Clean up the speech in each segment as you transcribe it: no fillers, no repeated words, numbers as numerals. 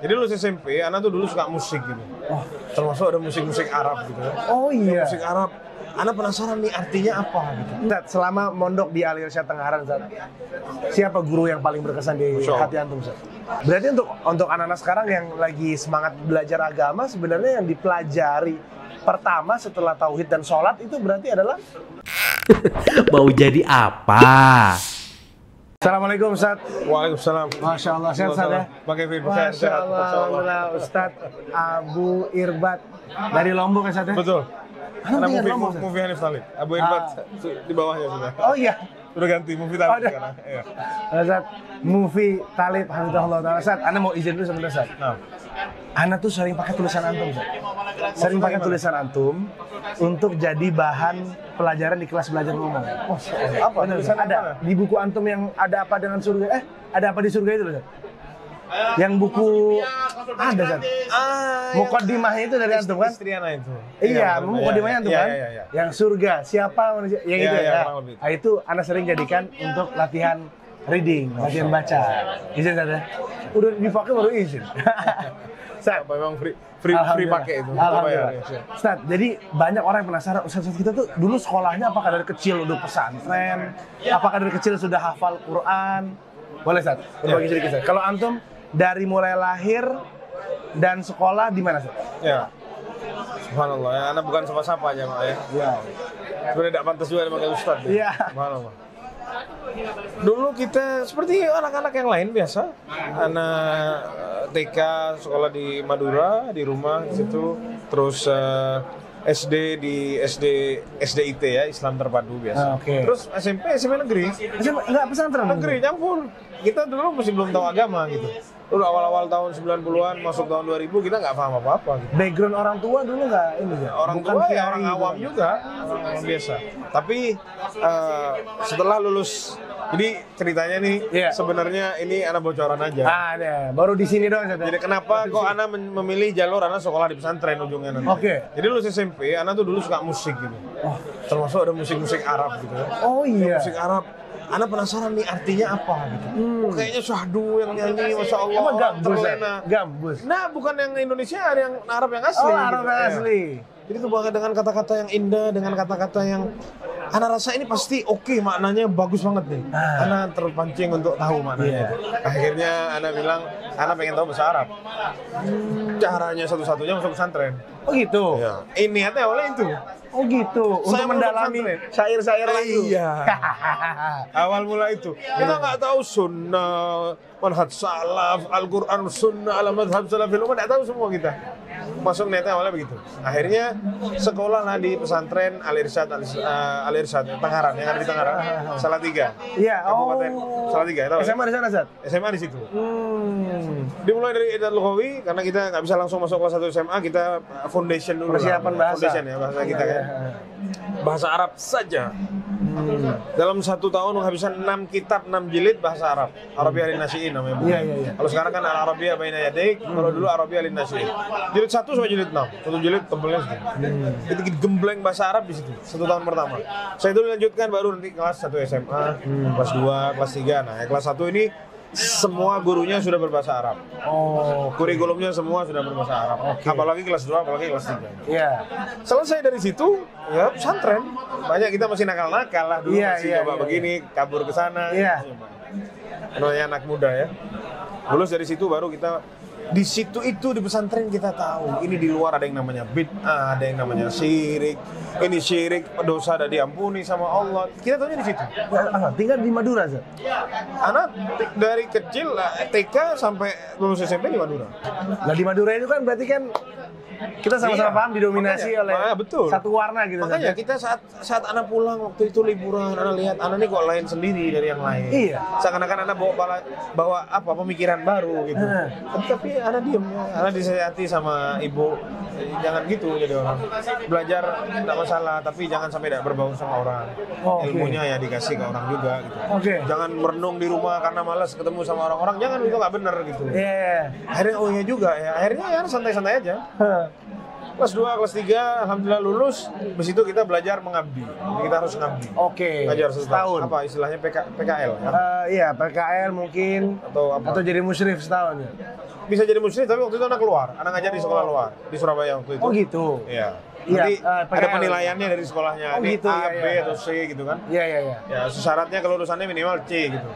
Jadi lulus SMP, Ana tuh dulu suka musik gitu. Oh. Termasuk ada musik-musik Arab gitu ya. Oh iya. Musik Arab. Ana penasaran nih artinya apa gitu. Ustaz, selama mondok di Al Irsyad Tenggaran, Ustaz, siapa guru yang paling berkesan di hati antum, Ustaz? Berarti untuk anak-anak sekarang yang lagi semangat belajar agama, sebenarnya yang dipelajari pertama setelah tauhid dan sholat itu berarti adalah Mau jadi apa? Assalamualaikum Ustaz. Waalaikumsalam. Masya Allah, sehat Ustaz ya? Pakai fit, Masya Allah, alhamdulillah. Ustaz Abu Irbat dari Lombok ya Ustaz ya? Betul. Anda tinggal di Lombok, Ustaz? Movie Hanif Talib. Abu Irbat di bawahnya sudah. Oh iya. Udah ganti Movie Talib Ada. sekarang. Iya. Ustaz, Movie Talib, Hamdulillah ta'ala. Ustaz, Anda mau izin dulu sebentar Ustaz. Nah, Anda tuh sering pakai tulisan antum, Ustaz. Sering pakai tulisan antum untuk jadi bahan pelajaran di kelas belajar ngomong. oh, apa? Benar, Tulisan ada apa? di buku antum yang ada apa dengan surga? Ada apa di surga itu, Ustaz? Yang buku ada, Ustaz. Mukaddimahnya itu dari antum kan? Istri Ana itu. Iya, mukaddimahnya antum kan? Iya. Yang surga, siapa manusia? Yang Iya, itu iya, ya. kurang lebih. Nah, itu Anda sering jadikan untuk latihan reading, latihan baca. Izin Ustaz ya? Udah dipakai baru izin. Ustaz, Apa memang free pakai itu? Alhamdulillah. Apa ya? Ustaz, jadi banyak orang yang penasaran, Ustaz kita tuh dulu sekolahnya apakah dari kecil udah pesantren? Apakah dari kecil sudah hafal Quran? Boleh Ustaz, berbagi sedikit Ustaz. Kalau antum dari mulai lahir dan sekolah di mana Ustaz? Ya. Subhanallah, ya. Anak bukan siapa-siapa aja, Mak ya. Iya. Sebenarnya tidak pantas juga dipanggil Ustaz. Ya. Iya. Subhanallah. Dulu kita seperti anak-anak yang lain biasa. Anak TK sekolah di Madura, di rumah di situ. Terus SD di SDIT ya, Islam Terpadu biasa. Oke. Terus SMP negeri. Enggak pesantren? Negeri nyampur. Kita dulu masih belum tahu agama gitu. Dulu awal-awal tahun 90-an masuk tahun 2000 kita nggak paham apa-apa gitu. Background orang tua dulu nggak ini ya? Orang Bukan tua ya kiai orang gitu. awam juga, orang biasa. Tapi setelah lulus, jadi ceritanya nih sebenarnya ini anak bocoran aja. Ada, baru di sini doang Ustaz. Jadi kenapa kok anak memilih jalur anak sekolah di pesantren ujungnya nanti? Oke. Jadi lulus SMP, anak tuh dulu suka musik gitu. Termasuk ada musik-musik Arab gitu ya. Oh iya. Musik Arab. Anak penasaran nih artinya apa gitu. Oh, kayaknya syahdu yang nyanyi, masya Allah. Emang gambus, terlena. Gambus. Nah, bukan yang Indonesia, ada yang Arab yang asli. Oh, Arab gitu. yang Ya. asli. Jadi itu bahkan dengan kata-kata yang indah, dengan kata-kata yang anak rasa ini pasti oke, maknanya bagus banget nih. Anak terpancing untuk tahu maknanya. Akhirnya anak bilang, anak pengen tahu bahasa Arab. Caranya satu-satunya masuk pesantren. Oh gitu. Ya. Ini niatnya awalnya itu. Oh gitu. Untuk Saya masuk mendalami pesantren. syair-syair itu. Iya. Awal mula itu. Kita nggak tahu sunnah, manhaj salaf, Al-Quran, sunnah, ala madhab salafil ummah, nggak tahu semua kita. Masuk niatnya awalnya begitu. Akhirnya sekolah lah di pesantren Al Irsyad Tenggaran, yang ada di Tenggaran, Salatiga. Iya. Kabupaten Salatiga, tahu? SMA di sana, Ustaz? SMA di situ. Dimulai dari Idad Lughawi karena kita nggak bisa langsung masuk kelas 1 SMA, kita foundation dulu. Persiapan bahasa. Foundation ya bahasa kita kan. Bahasa Arab saja. Dalam 1 tahun menghabiskan 6 kitab, 6 jilid bahasa Arab. Arabiyah lin-Nasiin namanya. Iya. Kalau sekarang kan Al-Arabiyah baina yadik, kalau dulu Arabiyah lin-Nasiin. Jilid 1 sampai jilid 6. 1 jilid tebelnya segini. Itu gembleng bahasa Arab di situ 1 tahun pertama. Saya itu dilanjutkan baru nanti kelas 1 SMA, kelas 2, kelas 3. Nah, kelas 1 ini semua gurunya sudah berbahasa Arab. Oh. Kurikulumnya semua sudah berbahasa Arab. Apalagi kelas 2, apalagi kelas 3. Iya. Selesai dari situ, ya pesantren. Banyak kita masih nakal-nakal lah dulu, masih coba begini, kabur ke sana. Iya. Namanya anak muda ya. Lulus dari situ baru kita di situ itu di pesantren kita tahu ini di luar ada yang namanya bid'ah, ada yang namanya syirik. Ini syirik, dosa ada diampuni sama Allah. Kita tahunya di situ. Tinggal di Madura, Ustaz? Anak dari kecil TK sampai lulus SMP di Madura. Nah di Madura itu kan berarti kan kita sama-sama paham didominasi oleh betul. satu warna gitu. Makanya kita saat anak pulang waktu itu liburan, anak lihat anak ini kok lain sendiri dari yang lain. Iya. Seakan-akan anak bawa apa pemikiran baru gitu. Tapi anak diem ya, anak disayati sama ibu. Jangan gitu jadi orang. Belajar tidak masalah, tapi jangan sampai tidak berbau sama orang. Ilmunya ya dikasih ke orang juga gitu. Jangan merenung di rumah karena malas ketemu sama orang-orang. Jangan, itu nggak benar gitu. Akhirnya oh iya juga ya. Akhirnya ya santai-santai aja. Kelas 2, kelas 3, alhamdulillah lulus. Habis itu kita belajar mengabdi. Jadi kita harus ngabdi. Belajar setahun. Apa istilahnya PKL ya? Iya, PKL mungkin atau apa? Atau jadi musyrif setahun ya. bisa jadi muslim, tapi waktu itu anak keluar, anak ngajar di sekolah luar di Surabaya waktu itu. Oh gitu. Iya. Iya, Jadi ada penilaiannya dari sekolahnya, Oh, ini gitu, A, iya, B, iya. atau C gitu kan. Iya, iya, iya. Ya, syaratnya kelulusannya minimal C gitu.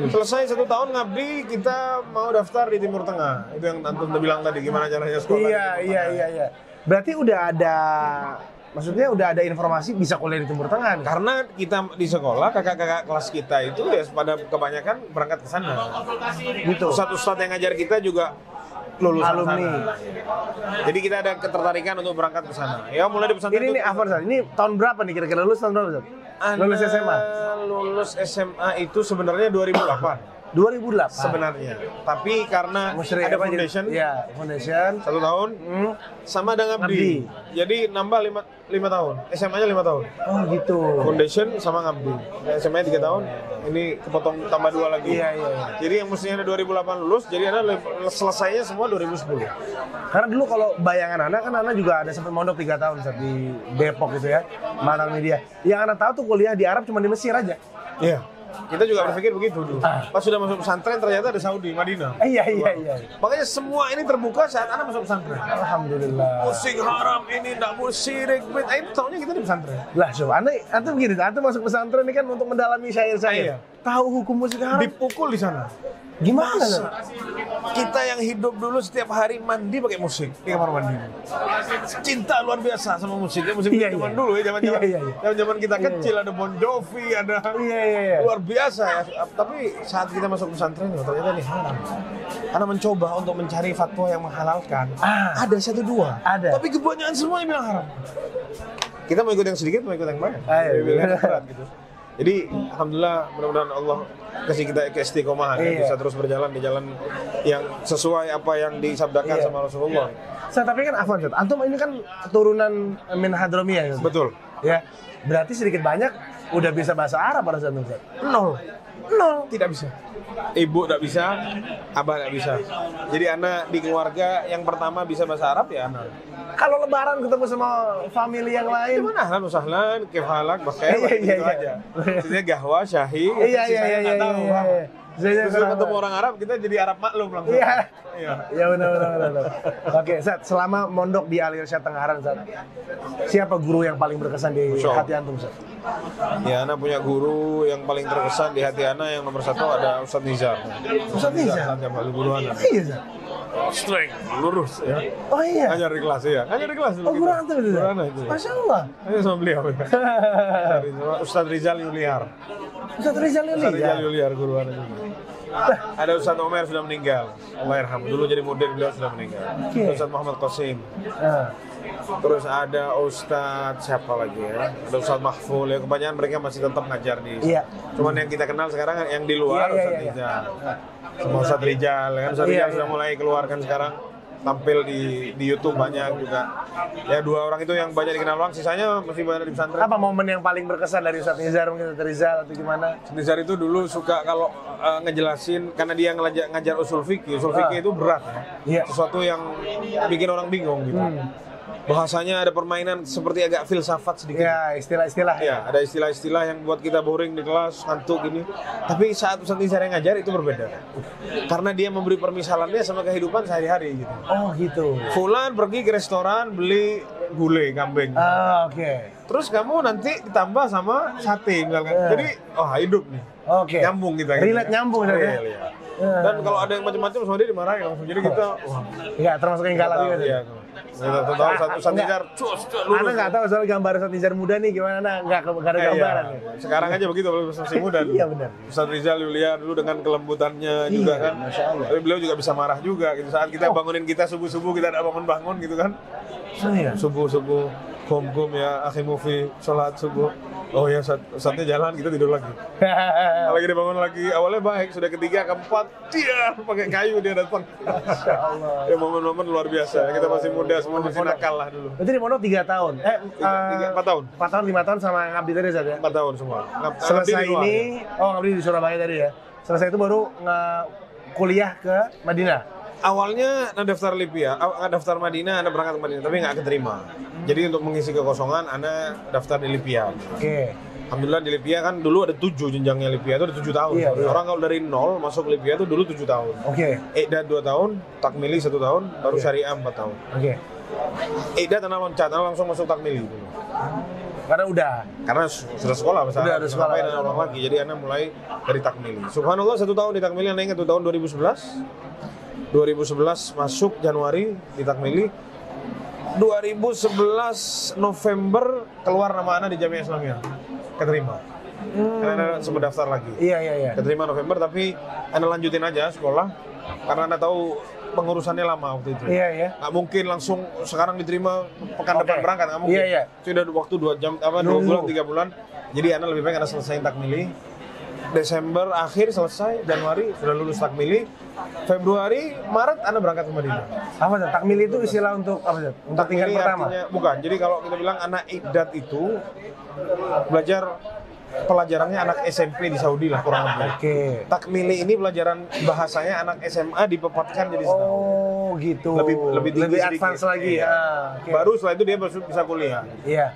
Selesai 1 tahun ngabdi, kita mau daftar di Timur Tengah. Itu yang Antum udah bilang tadi, gimana caranya sekolah Iya, di Timur iya, Tengah. iya. Berarti udah ada, maksudnya udah ada informasi bisa kuliah di Timur Tengah nih? Karena kita di sekolah, kakak-kakak kelas kita itu ya pada kebanyakan berangkat ke sana. Gitu. Ustadz-ustadz yang ngajar kita juga lulusan Alumni. sana. Jadi kita ada ketertarikan untuk berangkat ke sana. Ya mulai di pesantren Ini nih Afan, Zat. Ini tahun berapa nih kira-kira lulus tahun berapa, Zat? Lulus SMA? Lulus SMA itu sebenarnya 2008 2008. sebenarnya. Tapi karena Musyrik ada apa, foundation Iya, foundation. 1 tahun sama ada ngabdi. Jadi nambah 5 tahun. SMA-nya 5 tahun. Oh gitu. Foundation sama ngabdi. SMA 3 tahun, ini kepotong tambah 2 lagi. Iya, iya, iya. Jadi yang mestinya ada 2008 lulus, jadi Anda selesainya semua 2010. Karena dulu kalau bayangan anak kan anak juga ada sempat mondok 3 tahun Zat, di Depok gitu ya, Manang Media. Yang anak tahu tuh kuliah di Arab cuma di Mesir aja. Iya. Kita juga berpikir begitu dulu. Pas sudah masuk pesantren ternyata ada Saudi, Madinah. Iya, iya, iya. Makanya semua ini terbuka saat anak masuk pesantren. Alhamdulillah. Musik haram ini enggak musyirik. Itu taunya kita di pesantren. Lah, coba antum begini, antum masuk pesantren ini kan untuk mendalami syair-syair. Iya. Tahu hukum musik haram? Dipukul di sana. Gimana? Masa? Kita yang hidup dulu setiap hari mandi pakai musik di kamar mandi. Cinta luar biasa sama musik. Ya, musik Iya, zaman iya. dulu ya, zaman-zaman Iya, iya, iya. zaman kita kecil ada Bon Jovi, ada Iya, iya, iya. luar biasa ya. Tapi saat kita masuk pesantren ternyata ini haram. Karena mencoba untuk mencari fatwa yang menghalalkan. Ada 1-2. Ada. Tapi kebanyakan semuanya bilang haram. Kita mau ikut yang sedikit, mau ikut yang banyak. Iya. Bilang berat gitu. Jadi alhamdulillah mudah-mudahan Allah kasih kita keistiqomahan ya, Iya. bisa terus berjalan di jalan yang sesuai apa yang disabdakan Iya. sama Rasulullah. Tapi kan Afwan, Zat, antum ini kan turunan Min Hadromiyah. Zat. Betul. Ya, berarti sedikit banyak udah bisa bahasa Arab pada saat itu, Zat? Nol. Tidak bisa. Ibu tidak bisa, abah tidak bisa. Jadi anak di keluarga yang pertama bisa bahasa Arab ya anak. Kalau lebaran ketemu sama family yang lain, Gimana? Ahlan usahlan, kif halak, bakhair, Iya, iya, gitu iya. aja. Maksudnya gahwa, syahi, Iya, iya, sisanya iya, nggak iya, tahu. iya, iya. Terus ketemu orang Arab, kita jadi Arab maklum langsung. Iya. Iya. Ya benar. Oke, Zat, selama mondok di Al Irsyad Tenggaran, Zat, siapa guru yang paling berkesan di Masya Allah. hati antum, Zat? Ya, Ana punya guru yang paling terkesan di hati Ana yang nomor 1 ada Ustadz Nizar. Ustadz Nizar? Ustadz yang paling guru Ana. Iya, Zat. Straight, lurus ya. Oh iya. Ngajar di kelas ya. Ngajar di kelas dulu. Oh, guru kita. antum itu, Guru Zat? Ana itu. Masya Allah. Ayo sama beliau ya. Ustadz Rizal Yuliar. Ustadz Rizal Yuli. Ustadz Rizal Yuliar guru Ana juga. Ada Ustadz Omer sudah meninggal. Allah yarham. Dulu jadi mudir beliau sudah meninggal. Oke. Ustadz Muhammad Qasim. Nah, Terus ada Ustadz siapa lagi ya? Ada Ustadz Mahful ya. Kebanyakan mereka masih tetap ngajar di. Iya. Cuman yang kita kenal sekarang yang di luar Iya, Ustadz iya, iya. Rizal. Sama Ustadz Rizal kan. Ustadz Iya, Rizal iya. sudah mulai keluarkan sekarang. Tampil di YouTube banyak juga. Ya 2 orang itu yang banyak dikenal orang. Sisanya masih banyak di pesantren. apa momen yang paling berkesan dari Ustadz Nizar, mungkin Ustadz Rizal atau gimana? Nizar itu dulu suka kalau ngejelasin karena dia ngajar usul fikih. Usul fikih itu berat ya. Iya. Sesuatu yang bikin orang bingung gitu. Bahasanya ada permainan seperti agak filsafat sedikit. Ya, istilah-istilah. Ya, ada istilah-istilah yang buat kita boring di kelas, ngantuk gini. Tapi saat Ustadz Nizar yang ngajar itu berbeda. Karena dia memberi permisalannya sama kehidupan sehari-hari gitu. Oh gitu. Fulan pergi ke restoran beli gulai kambing. Ah, oke. Terus kamu nanti ditambah sama sate misalkan. Jadi, hidup nih. Oke. Nyambung kita. Relate nyambung, Ustadz, ya? Real, ya. Dan kalau ada yang macam-macam sama dia dimarahin langsung. Jadi kita, wah. Iya, termasuk yang galak juga. Iya. Kita tahu Ustadz Nizar, Anda nggak tahu soal gambar Ustadz Nizar muda nih gimana? Nggak ada gambaran. Iya. Sekarang aja begitu, masih muda. dulu. Iya, benar. Ustadz Rizal Yuliar dulu dengan kelembutannya juga kan. Masya Allah. Tapi beliau juga bisa marah juga gitu. Saat kita bangunin kita subuh-subuh, kita ada bangun-bangun gitu kan. Oh iya. Subuh-subuh, kum ya, akhi mufi, sholat subuh. Oh ya, saatnya jalan, kita tidur lagi. Kalau kita bangun lagi, awalnya baik, sudah ketiga, keempat, dia pakai kayu dia datang. Masya Allah. Ya momen-momen luar biasa. Kita masih muda, semua masih nakal lah dulu. Berarti di pondok 3 tahun. 4 tahun. 4 tahun, 5 tahun sama ngabdi tadi Zat ya? 4 tahun semua. Selesai Ngabdi di luar, ini, ya. ngabdi di Surabaya tadi ya. Selesai itu baru kuliah ke Madinah. Awalnya daftar Libya, daftar Madinah, Anda berangkat ke Madinah, tapi nggak keterima. Jadi untuk mengisi kekosongan, Anda daftar di Libya. Oke. Alhamdulillah di Lipia kan dulu ada 7 jenjangnya Lipia itu ada 7 tahun. Iya, iya. Orang kalau dari 0 masuk Lipia itu dulu 7 tahun. Oke. Iqdad 2 tahun, takmili 1 tahun, baru syariah 4 tahun. Oke. Iqdad anak loncat, anak langsung masuk takmili dulu. Karena Sudah sekolah besar. Udah ada sekolah. Ngapain anak ulang lagi. Jadi anak mulai dari takmili. Subhanallah 1 tahun di takmili, anak ingat 1 tahun 2011. 2011 masuk Januari di takmili. 2011 November keluar nama anak di Jamiah Islamiyah. Keterima. Karena anak sempat daftar lagi. Iya. Keterima November tapi anak lanjutin aja sekolah karena anak tahu pengurusannya lama waktu itu. Iya. Nggak mungkin langsung sekarang diterima pekan depan berangkat, nggak mungkin. Iya. Sudah waktu 2 jam 2 bulan 3 bulan. Jadi anak lebih baik anak selesai takmili. Desember akhir selesai, Januari sudah lulus takmili. Februari, Maret anak berangkat ke Madinah. Apa tuh? Takmil itu istilah untuk apa sih? Untuk tingkat Takmili pertama. artinya bukan. Jadi kalau kita bilang anak Iqdad itu belajar pelajarannya anak SMP di Saudi lah kurang lebih. Oke. Takmili ini pelajaran bahasanya anak SMA dipepatkan jadi setahun. Oh, gitu. Lebih tinggi sedikit. advance lagi. Iya. Oke. Baru setelah itu dia bisa kuliah. Iya.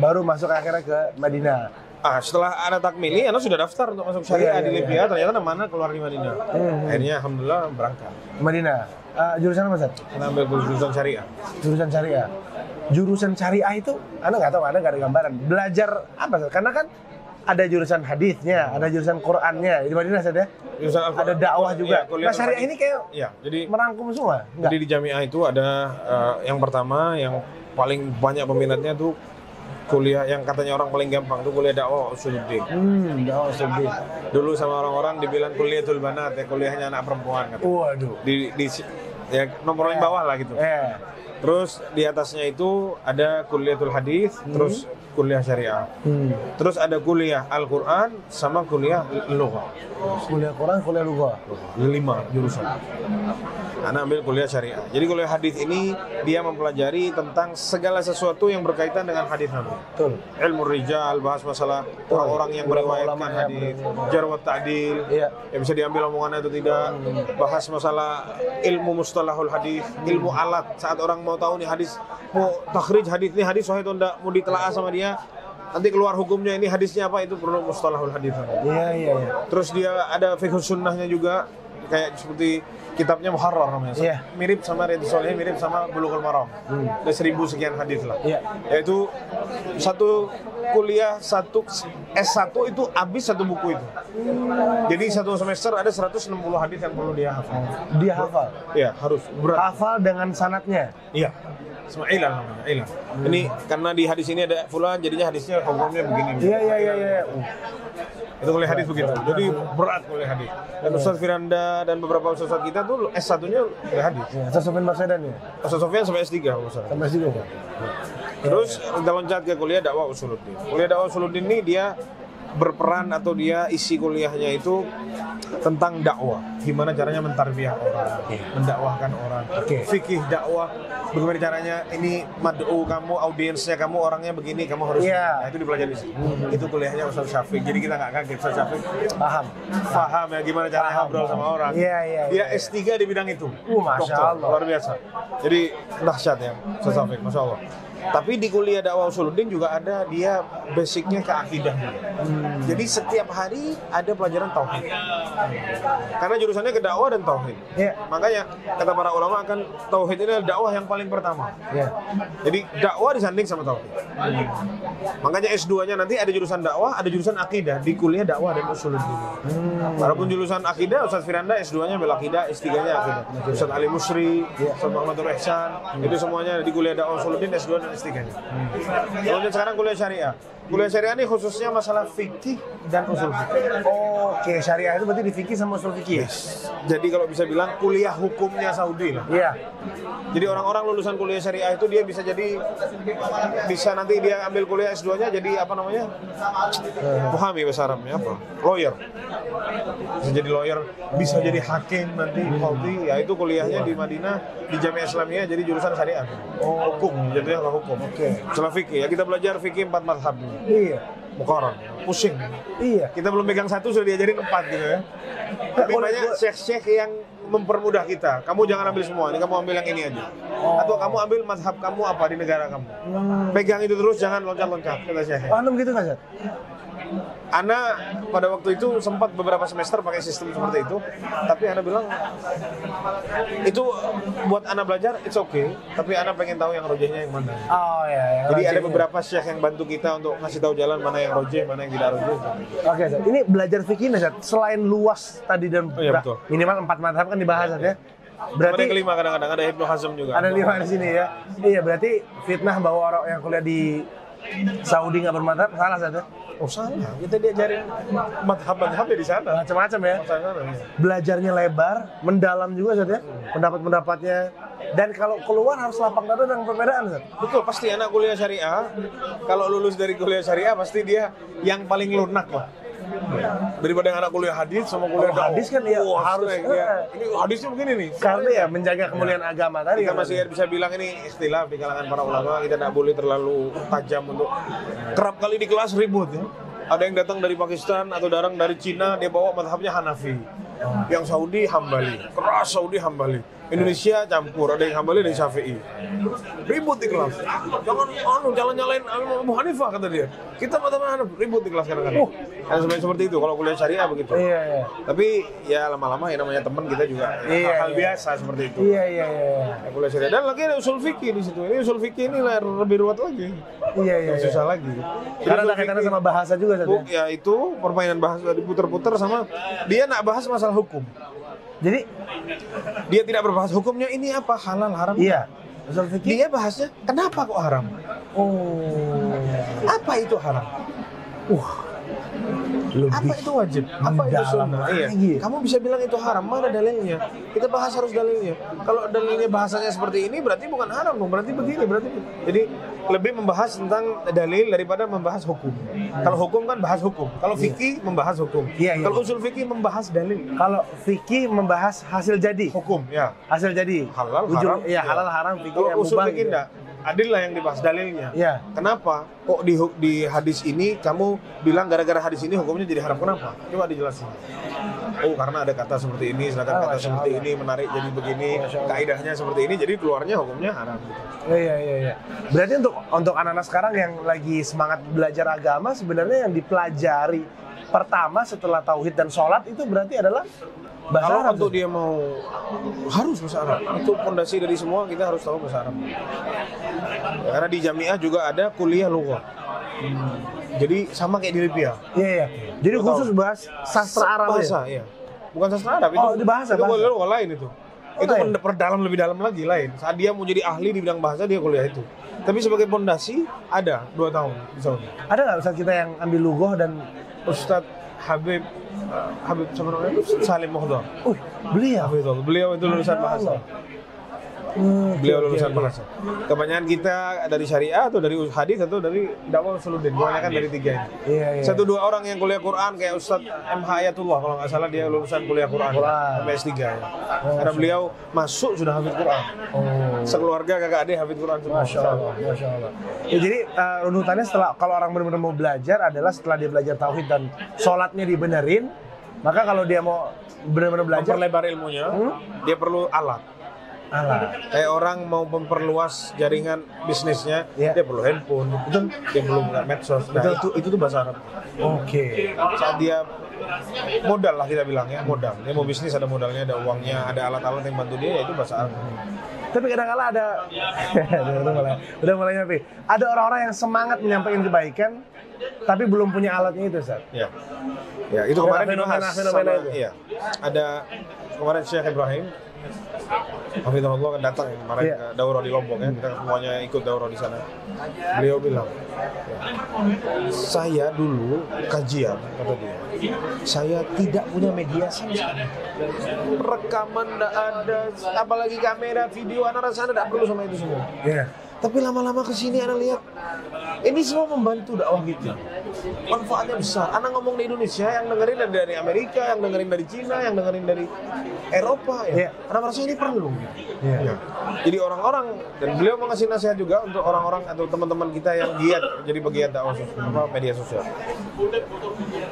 Baru masuk akhirnya ke Madinah. Setelah anak takmili, anak sudah daftar untuk masuk syariah Iya, di iya, Libya. Ternyata mana keluar di Madinah. Akhirnya alhamdulillah berangkat. Madinah. Jurusan apa, Ustaz? Anak ambil jurusan syariah. Jurusan syariah. Jurusan syariah itu, Anda nggak tahu, Anda nggak ada gambaran. Belajar apa, Ustaz? Karena kan ada jurusan hadisnya, ada jurusan Qur'annya. Di Madinah, Ustaz ya? Jurusan Ada dakwah juga. Iya, kuliah Nah, syariah hadis. ini kayak Iya, jadi merangkum semua. Jadi di Jamiah itu ada yang pertama yang paling banyak peminatnya tuh kuliah yang katanya orang paling gampang tuh kuliah dakwah usuluddin. Dakwah sedih. Dulu sama orang-orang dibilang kuliatul banat ya, kuliahnya anak perempuan kata. Waduh. Di ya nomor paling bawah lah gitu. Terus di atasnya itu ada kuliatul hadis, terus kuliah syariah. Terus ada kuliah Al-Qur'an sama kuliah lughah. Kuliah Quran, kuliah lughah. 5 jurusan. Anak ambil kuliah syariah. Jadi kuliah hadis ini dia mempelajari tentang segala sesuatu yang berkaitan dengan hadis Nabi. Betul. Ilmu rijal, bahas masalah orang-orang yang meriwayatkan hadis, jarh wa ta'dil, Iya. yang bisa diambil omongannya atau tidak, bahas masalah ilmu mustalahul hadis, ilmu alat saat orang mau tahu nih hadis, mau takhrij hadis ini hadis sahih atau enggak, mau ditelaah sama dia, nanti keluar hukumnya ini hadisnya apa, itu perlu mustalahul hadis. Iya. Terus dia ada fiqh sunnahnya juga, kayak seperti kitabnya Muharrar namanya. Iya. Mirip sama Riyadhus Shalihin, mirip sama Bulughul Maram. Ada 1000 sekian hadis lah. Iya. Yaitu satu kuliah, satu S1 itu habis satu buku itu. Jadi satu semester ada 160 hadis yang perlu dia hafal. Dia hafal. Iya, harus berat. Hafal dengan sanadnya. Iya. Sama ilal namanya, ilal. Ini karena di hadis ini ada fulan, jadinya hadisnya hukumnya begini. Iya. Itu kuliah hadis begitu. Jadi berat kuliah hadis. Dan Ustaz Firanda dan beberapa ustaz kita tuh S1-nya kuliah hadis. Ya, Ustaz Sofyan Baswedan ya. Ustaz Sofyan sampai S3 Ustaz. Sampai situ ya. Terus kita loncat ke kuliah dakwah usuluddin. Kuliah dakwah usuluddin ini dia berperan atau dia isi kuliahnya itu tentang dakwah, gimana caranya mentarbiyah orang, mendakwahkan orang, fikih dakwah, bagaimana caranya ini mad'u kamu, audiensnya kamu orangnya begini, kamu harus nah, itu dipelajari sih. Itu kuliahnya Ustaz Syafiq. Jadi kita nggak kaget, Ustaz Syafiq paham ya gimana caranya ngobrol sama orang. Dia S3 di bidang itu. Masya Allah. Luar biasa. Jadi dahsyat ya Ustaz Syafiq, Masya Allah. Tapi di kuliah dakwah usuluddin juga ada dia basicnya ke akidah. Jadi setiap hari ada pelajaran tauhid. Karena jurusannya ke dakwah dan tauhid. Makanya kata para ulama kan tauhid ini adalah dakwah yang paling pertama. Jadi dakwah disanding sama tauhid. Makanya S2-nya nanti ada jurusan dakwah, ada jurusan akidah di kuliah dakwah dan usuluddin. Walaupun jurusan akidah, Ustaz Firanda S2-nya bel akidah, S3-nya akidah. Ustaz Ali Musri, Ustaz Muhammadur Ihsan, itu semuanya di kuliah dakwah usuluddin S2 dan S3-nya. Kemudian sekarang kuliah syariah. Kuliah syariah ini khususnya masalah fikih dan usul fikih. Oke, syariah itu berarti di fikih sama usul fikih. Jadi kalau bisa bilang kuliah hukumnya Saudi lah. Iya. Jadi orang-orang lulusan kuliah syariah itu dia bisa nanti dia ambil kuliah S2-nya jadi apa namanya? Muhami bahasa Arabnya apa? Lawyer. Bisa jadi lawyer, bisa jadi hakim nanti, qadhi. Ya itu kuliahnya di Madinah di Jamiah Islamiyah jadi jurusan syariah. Hukum, jadinya ke hukum. Setelah fikih ya kita belajar fikih 4 mazhab. Iya. Muqarrar, pusing. Iya. Kita belum pegang satu sudah diajarin 4 gitu ya. Tapi banyak syekh-syekh yang mempermudah kita. Kamu jangan ambil semua, ini kamu ambil yang ini aja. Atau kamu ambil mazhab kamu apa di negara kamu. Pegang itu terus, jangan loncat-loncat, kata Syekh. Oh, gitu nggak, Zat? Ana pada waktu itu sempat beberapa semester pakai sistem seperti itu, tapi Ana bilang itu buat Ana belajar, it's okay, tapi Ana pengen tahu yang rojehnya yang mana. Oh ya. Jadi ada beberapa syekh yang bantu kita untuk ngasih tahu jalan mana yang rojeh, mana yang tidak rojeh. Oke, Zat. Ini belajar fikih nih, Zat. Selain luas tadi dan iya, betul. minimal 4 mazhab kan dibahas, Zat, ya. Berarti yang kelima kadang-kadang ada Ibnu Hazm juga. Ada 5 di sini ya. Iya, berarti fitnah bahwa orang yang kuliah di Saudi nggak bermadhab salah, Zat, ya? Oh salah, kita diajarin madhab-madhabnya di sana. Macam-macam ya. Belajarnya lebar, mendalam juga, Zat, ya. Pendapat-pendapatnya. Dan kalau keluar harus lapang dada dengan perbedaan, Zat. Betul, pasti anak kuliah syariah, kalau lulus dari kuliah syariah pasti dia yang paling lunak lah. Daripada yang anak kuliah hadis sama kuliah hadis kan ya harus ini hadisnya begini nih. Karena ya menjaga kemuliaan agama tadi. Kita masih bisa bilang ini istilah di kalangan para ulama, kita tidak boleh terlalu tajam untuk kerap kali di kelas ribut ya. Ada yang datang dari Pakistan atau datang dari Cina, dia bawa mazhabnya Hanafi. Yang Saudi Hambali, keras Saudi Hambali. Indonesia campur, ada yang Hambali, ada yang Syafi'i. Ribut di kelas. Jangan nyalain Abu Hanifah, kata dia. Kita mata-mata ribut di kelas kadang-kadang. Seperti itu kalau kuliah syariah begitu. Iya. Tapi ya lama-lama ya namanya teman kita juga hal biasa seperti itu. Iya. Kuliah syariah dan lagi ada usul fikih di situ. Ini usul fikih ini lebih ruwet lagi. Iya. Susah lagi. Karena ada kaitannya sama bahasa juga, Zat. Ya itu permainan bahasa diputer-puter sama dia nak bahas masalah hukum. Jadi dia tidak berbahas hukumnya ini apa halal haram. Iya. Usul fikih. Dia bahasnya kenapa kok haram? Oh. Apa itu haram? Apa itu wajib? Apa itu sunnah? Iya. Kamu bisa bilang itu haram, mana dalilnya? Kita bahas harus dalilnya. Kalau dalilnya bahasanya seperti ini berarti bukan haram dong, berarti begini, berarti. Jadi lebih membahas tentang dalil daripada membahas hukum. Kalau hukum kan bahas hukum. Kalau fikih membahas hukum. Iya. Kalau usul fikih membahas dalil. Kalau fikih membahas hasil jadi. Hukum, ya. Hasil jadi. Halal, haram. Iya, halal, haram, fikih. Kalau usul fikih enggak. Adil lah yang dibahas dalilnya. Iya. Kenapa? Kok di hadis ini kamu bilang gara-gara hadis ini hukumnya jadi haram? Kenapa? Coba dijelasin. Oh, karena ada kata seperti ini, sedangkan kata seperti ini menarik jadi begini, kaidahnya seperti ini, jadi keluarnya hukumnya haram. Iya. Berarti untuk anak-anak sekarang yang lagi semangat belajar agama, sebenarnya yang dipelajari pertama setelah tauhid dan sholat itu berarti adalah bahasa Kalau Arab. untuk dia mau harus bahasa Arab. Untuk fondasi dari semua kita harus tahu bahasa Arab. Karena di Jamiah juga ada kuliah lughah. Jadi sama kayak di Libya. Iya. Jadi khusus bahas sastra Arab bahasa, ya? iya. Bukan sastra Arab itu. Di bahasa. Itu kuliah lughah lain itu. Itu lain? perdalam lebih dalam lagi lain. Saat dia mau jadi ahli di bidang bahasa dia kuliah itu. Tapi sebagai fondasi ada 2 tahun di Saudi. Ada nggak Ustaz kita yang ambil lughah dan Ustadz Habib sebenarnya Salim Mohdar. Beliau itu lulusan bahasa. Beliau lulusan bahasa. Kebanyakan kita dari syariah atau dari hadis atau dari dakwah Usuluddin. Kebanyakan dari 3 ini. Iya. 1-2 orang yang kuliah Quran kayak Ustadz MH Ayatullah kalau nggak salah dia lulusan kuliah Quran. Sampai S3 ya. Karena beliau masuk sudah hafid Quran. Sekeluarga kakak adik hafid Quran semua. Masya Allah. Ya, jadi runutannya setelah kalau orang benar-benar mau belajar adalah setelah dia belajar tauhid dan sholatnya dibenerin, maka kalau dia mau benar-benar belajar memperlebar ilmunya, dia perlu alat. Kayak orang mau memperluas jaringan bisnisnya, dia perlu handphone, dia perlu medsos. Nah, itu tuh bahasa Arab. Oke. Saat dia modal lah kita bilang ya, modal. Dia mau bisnis ada modalnya, ada uangnya, ada alat-alat yang bantu dia, yaitu bahasa Arab. Tapi kadang-kala ada udah mulai nyampe. Ada orang-orang yang semangat menyampaikan kebaikan tapi belum punya alatnya itu, Ustaz. Ya. Ya, itu kemarin dibahas fenomena itu. Iya. Ada kemarin Syekh Ibrahim Hafizahullah kan datang kemarin ke daurah di Lombok ya, kita semuanya ikut daurah di sana. Beliau bilang, saya dulu kajian, kata dia, saya tidak punya media sama sekali. Rekaman tidak ada, apalagi kamera, video, anak rasa tidak perlu sama itu semua. Tapi lama-lama kesini anak lihat, ini semua membantu dakwah kita. Manfaatnya besar. Anak ngomong di Indonesia, yang dengerin dari Amerika, yang dengerin dari Cina, yang dengerin dari Eropa. Anak merasa ini perlu. Jadi orang-orang, dan beliau mengasih nasihat juga untuk orang-orang atau teman-teman kita yang giat jadi bagian dakwah media sosial.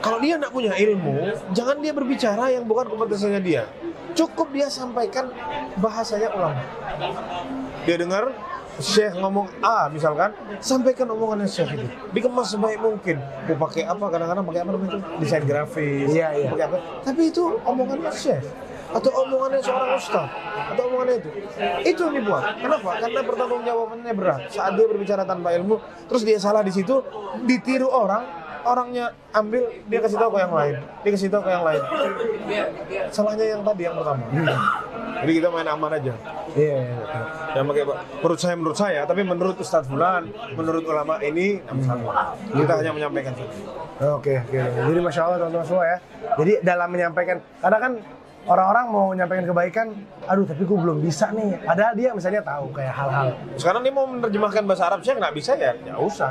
Kalau dia tidak punya ilmu, jangan dia berbicara yang bukan kompetensinya dia. Cukup dia sampaikan bahasanya ulama. Dia dengar Syekh ngomong A misalkan, sampaikan omongannya Syekh itu. Dikemas sebaik mungkin. Mau pakai apa? Kadang-kadang pakai apa namanya itu? Desain grafis. Iya. Pakai apa? Tapi itu omongannya Syekh atau omongannya seorang ustaz atau omongannya itu yang dibuat. Kenapa? Karena pertanggungjawabannya berat. Saat dia berbicara tanpa ilmu, terus dia salah di situ, ditiru orangnya ambil, dia kasih tahu ke yang lain, dia kasih tahu ke yang lain. Salahnya yang tadi, yang pertama. Jadi kita main aman aja. Iya. Yang pakai menurut saya, tapi menurut Ustadz Fulan, menurut ulama ini, kita hanya menyampaikan saja. Oke. Jadi Masya Allah teman-teman semua ya. Jadi dalam menyampaikan, kadang kan orang-orang mau menyampaikan kebaikan, aduh tapi gue belum bisa nih. Padahal dia misalnya tahu kayak hal-hal. Sekarang dia mau menerjemahkan bahasa Arab, saya nggak bisa ya usah.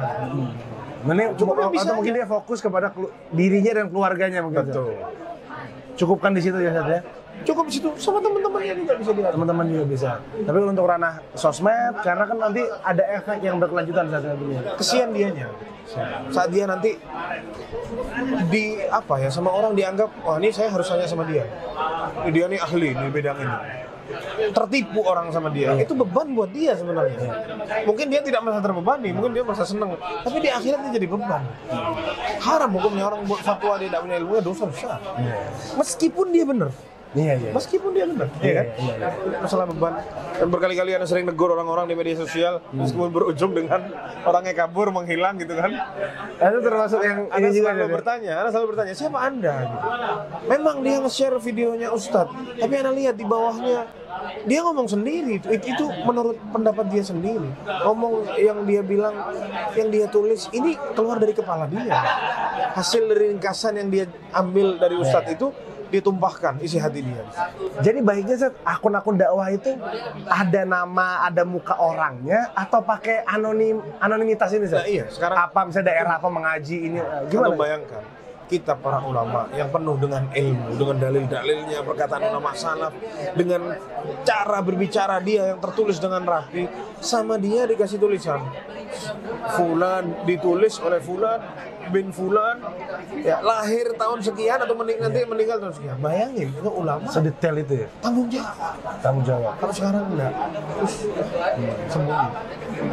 Mending bisa atau mungkin dia fokus kepada dirinya dan keluarganya mungkin. Betul. Cukupkan di situ ya Ustaz ya. Cukup di situ, sama teman-temannya juga bisa dilihat. Teman-teman juga bisa. Tapi untuk ranah sosmed, karena kan nanti ada efek yang berkelanjutan saat nantinya. Kesian dianya. Saat dia nanti sama orang dianggap, wah ini saya harus tanya sama dia. Dia nih ahli di bidang ini. Tertipu orang sama dia, itu beban buat dia sebenarnya. Mungkin dia tidak merasa terbebani, mungkin dia merasa senang, tapi di akhirat dia jadi beban. Haram hukumnya orang buat fatwa dia tidak punya ilmunya, dosa besar. Meskipun dia benar. Iya. Meskipun dia benar, iya kan? Masalah beban. Dan berkali-kali Anda sering negur orang-orang di media sosial, meskipun berujung dengan orangnya kabur, menghilang gitu kan? Itu termasuk yang Anda ini juga selalu bertanya, siapa Anda? Gitu. Memang dia nge-share videonya Ustadz, tapi Anda lihat di bawahnya, dia ngomong sendiri, itu menurut pendapat dia sendiri. Ngomong yang dia bilang, yang dia tulis, ini keluar dari kepala dia. Hasil dari ringkasan yang dia ambil dari Ustadz itu, ditumpahkan isi hati dia. Jadi baiknya Zat, akun-akun dakwah itu ada nama, ada muka orangnya atau pakai anonimitas ini Zat? Nah, iya, sekarang apa misalnya daerah apa mengaji ini gimana? Bayangkan kita para ulama yang penuh dengan ilmu, dengan dalil-dalilnya, perkataan ulama salaf, dengan cara berbicara dia yang tertulis dengan rapi, sama dia dikasih tulisan Fulan, ditulis oleh Fulan bin Fulan, ya lahir tahun sekian atau nanti meninggal tahun sekian. Bayangin, itu ulama sedetail itu ya? Tanggung jawab. Kalau sekarang enggak, sembunyi.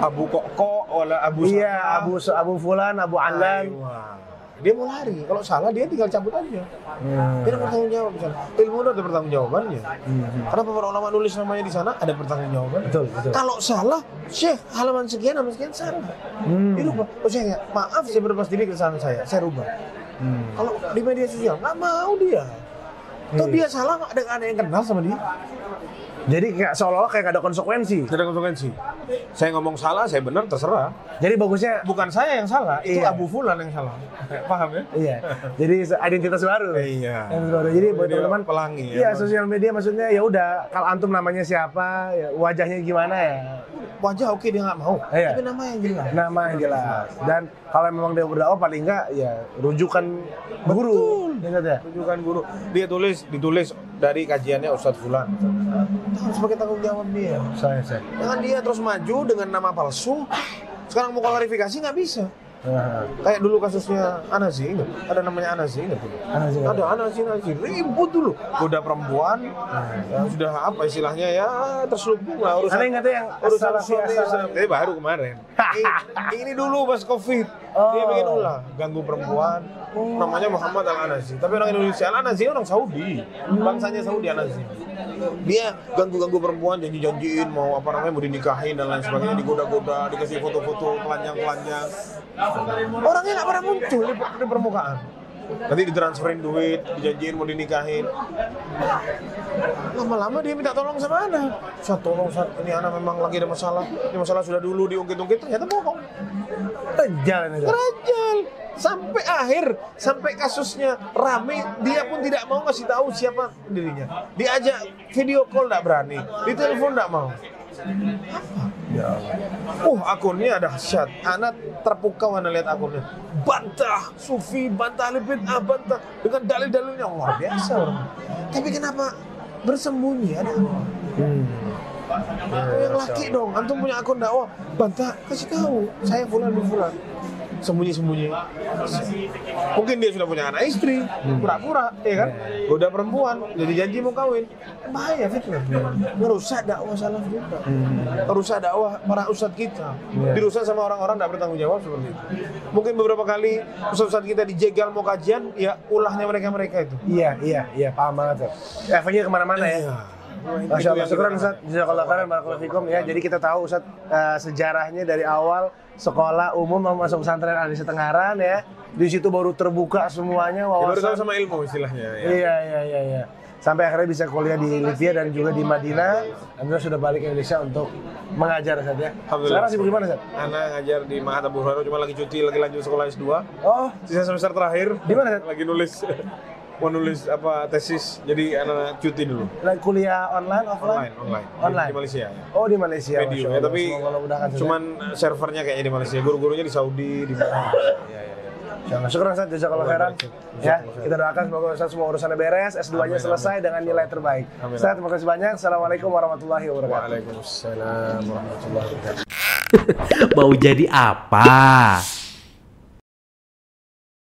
Abu Koko, wala Abu Sa'ad. Iya, Abu Fulan, Abu Alan. Dia mau lari, kalau salah dia tinggal cabut aja. Dia ada bertanggung jawab misalnya. Ilmu itu ada pertanggung jawabannya. Kenapa para ulama nulis namanya di sana ada pertanggung jawaban. Betul. Kalau salah, Syekh halaman sekian salah. Dirubah. Oh Syekh ya, maaf saya berlepas diri kesalahan saya rubah. Kalau di media sosial nggak mau dia. Toh dia salah nggak ada yang kenal sama dia. Jadi kayak seolah-olah kayak gak ada konsekuensi. Tidak ada konsekuensi. Saya ngomong salah, saya benar, terserah. Jadi bagusnya bukan saya yang salah, itu iya. Abu Fulan yang salah. Paham ya? Iya. Jadi identitas baru. Iya. Jadi buat teman-teman pelangi ya. Iya, sosial media maksudnya ya udah kalau antum namanya siapa, ya wajahnya gimana ya. Wajah oke dia nggak mau, iya. Tapi nama yang jelas. Nama yang jelas. Dan kalau memang dia berdakwah paling enggak ya rujukan guru. Betul. Rujukan guru. Dia ditulis dari kajiannya Ustadz Fulan. Sebagai tanggung jawab dia. Saya. Jangan dia terus maju dengan nama palsu. Sekarang mau klarifikasi nggak bisa. Kayak dulu kasusnya Anazi, ingat? Ada namanya Anazi, ingat dulu? Ada Anazi, ribut dulu. Goda perempuan, yang sudah apa istilahnya ya terselubung lah urusan. Anda ingatnya yang urusan suami baru kemarin. Ini dulu pas COVID, dia bikin ulah, ganggu perempuan. Namanya Muhammad Al-Anazi, tapi orang Indonesia. Al-Anazi orang Saudi, bangsanya Saudi Anazi. Dia ganggu perempuan, janji-janjiin mau mau dinikahin dan lain sebagainya, digoda-goda, dikasih foto-foto telanjang-telanjang. Orangnya nggak pernah muncul di permukaan. Nanti ditransferin duit, dijanjiin mau dinikahin. Lama-lama dia minta tolong sama Ana. Tolong ini Ana memang lagi ada masalah. Ini masalah sudah dulu diungkit-ungkit, ternyata bohong. Rajal. Sampai kasusnya rame, dia pun tidak mau ngasih tahu siapa dirinya. Diajak video call nggak berani, ditelepon nggak mau. Ya Allah. Akunnya dahsyat. Anak terpukau Anda lihat akunnya. Bantah Sufi, bantah Bid'ah, bantah dengan dalil-dalilnya luar biasa orang. Tapi kenapa bersembunyi? Ada apa? Yang laki dong. Antum punya akun dakwah, bantah, kasih tahu. Saya Fulan bin Fulan. sembunyi-sembunyi. Mungkin dia sudah punya anak istri, pura-pura, ya kan? Goda perempuan, jadi janji mau kawin. Bahaya fitnah. Merusak dakwah salaf juga. Merusak dakwah para ustadz kita. Dirusak sama orang-orang tidak bertanggung jawab seperti itu. Mungkin beberapa kali ustadz kita dijegal mau kajian, ya ulahnya mereka itu. Iya, paham banget tuh. Efeknya kemana-mana ya. Masya Allah, syukuran Ustaz, jazakallahu khairan, barakallahu fikum ya. Jadi kita tahu Ustaz sejarahnya dari awal sekolah umum mau masuk pesantren Al-Indonesia Tenggaran ya. Di situ baru terbuka semuanya wawasan. Baru tahu sama ilmu istilahnya ya. Iya. Sampai akhirnya bisa kuliah di Libya dan juga di Madinah. Alhamdulillah sudah balik ke Indonesia untuk mengajar Ustaz ya. Sekarang sibuk gimana Ustaz? Anak ngajar di Mahat Abu Hurairah, cuma lagi cuti, lagi lanjut sekolah S2. Oh, Sisa semester terakhir. Di mana Ustaz? Lagi mau nulis tesis, jadi anak cuti dulu. Lagi kuliah online, offline? Online. Di Malaysia ya. Oh, di Malaysia. Medium ya, tapi cuman servernya kayaknya di Malaysia, guru-gurunya di Saudi, di mana. Jangan syukur Ustaz, jazakallahu khairan. Ya, kita doakan semoga Ustaz semua urusannya beres, S2-nya selesai dengan nilai terbaik. Ustaz, terima kasih banyak. Assalamualaikum warahmatullahi wabarakatuh. Waalaikumsalam warahmatullahi wabarakatuh. Mau jadi apa?